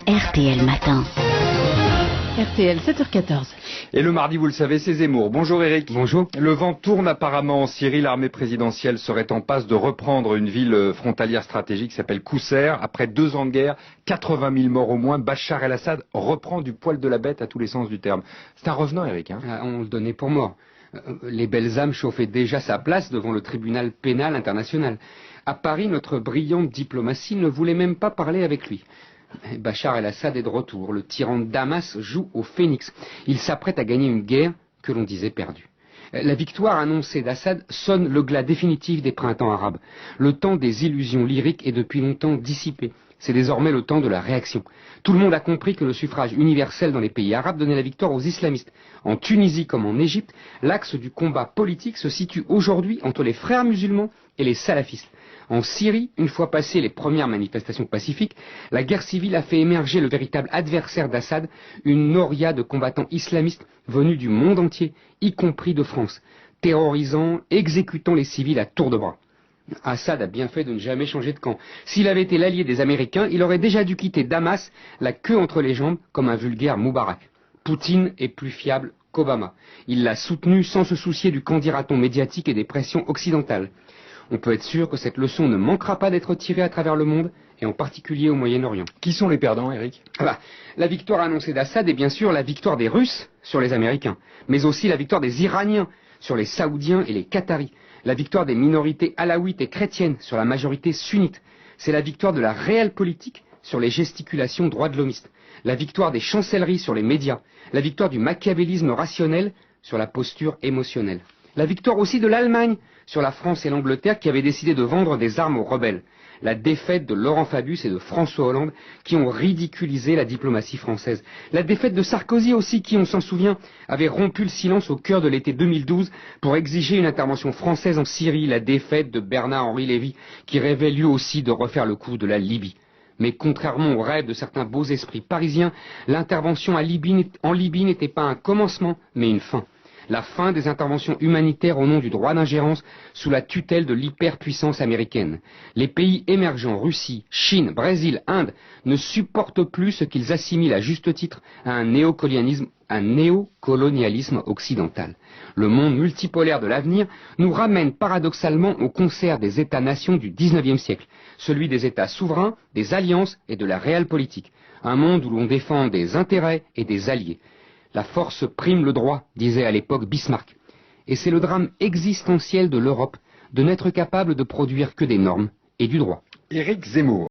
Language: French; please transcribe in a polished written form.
RTL Matin. RTL, 7h14. Et le mardi, vous le savez, c'est Zemmour. Bonjour Eric. Bonjour. Le vent tourne apparemment en Syrie. L'armée présidentielle serait en passe de reprendre une ville frontalière stratégique qui s'appelle Qousseir. Après 2 ans de guerre, 80 000 morts au moins, Bachar el-Assad reprend du poil de la bête à tous les sens du terme. C'est un revenant, Eric. On le donnait pour mort. Les belles âmes chauffaient déjà sa place devant le tribunal pénal international. À Paris, notre brillante diplomatie ne voulait même pas parler avec lui. Bachar el-Assad est de retour. Le tyran de Damas joue au phénix. Il s'apprête à gagner une guerre que l'on disait perdue. La victoire annoncée d'Assad sonne le glas définitif des printemps arabes. Le temps des illusions lyriques est depuis longtemps dissipé. C'est désormais le temps de la réaction. Tout le monde a compris que le suffrage universel dans les pays arabes donnait la victoire aux islamistes. En Tunisie comme en Égypte, l'axe du combat politique se situe aujourd'hui entre les frères musulmans et les salafistes. En Syrie, une fois passées les premières manifestations pacifiques, la guerre civile a fait émerger le véritable adversaire d'Assad, une noria de combattants islamistes venus du monde entier, y compris de France, terrorisant, exécutant les civils à tour de bras. Assad a bien fait de ne jamais changer de camp. S'il avait été l'allié des Américains, il aurait déjà dû quitter Damas, la queue entre les jambes, comme un vulgaire Moubarak. Poutine est plus fiable qu'Obama. Il l'a soutenu sans se soucier du qu'en-dira-t-on médiatique et des pressions occidentales. On peut être sûr que cette leçon ne manquera pas d'être tirée à travers le monde, et en particulier au Moyen-Orient. Qui sont les perdants, Eric? La victoire annoncée d'Assad est bien sûr la victoire des Russes sur les Américains, mais aussi la victoire des Iraniens sur les Saoudiens et les Qataris, la victoire des minorités alaouites et chrétiennes sur la majorité sunnite. C'est la victoire de la réelle politique sur les gesticulations droits de l'homiste, la victoire des chancelleries sur les médias, la victoire du machiavélisme rationnel sur la posture émotionnelle. La victoire aussi de l'Allemagne sur la France et l'Angleterre qui avaient décidé de vendre des armes aux rebelles. La défaite de Laurent Fabius et de François Hollande qui ont ridiculisé la diplomatie française. La défaite de Sarkozy aussi qui, on s'en souvient, avait rompu le silence au cœur de l'été 2012 pour exiger une intervention française en Syrie. La défaite de Bernard-Henri Lévy qui rêvait lui aussi de refaire le coup de la Libye. Mais contrairement aux rêves de certains beaux esprits parisiens, l'intervention en Libye n'était pas un commencement, mais une fin. La fin des interventions humanitaires au nom du droit d'ingérence sous la tutelle de l'hyperpuissance américaine. Les pays émergents, Russie, Chine, Brésil, Inde, ne supportent plus ce qu'ils assimilent à juste titre à un néocolonialisme occidental. Le monde multipolaire de l'avenir nous ramène paradoxalement au concert des États-nations du XIXe siècle, celui des États souverains, des alliances et de la réelle politique. Un monde où l'on défend des intérêts et des alliés. La force prime le droit, disait à l'époque Bismarck. Et c'est le drame existentiel de l'Europe de n'être capable de produire que des normes et du droit. Éric Zemmour.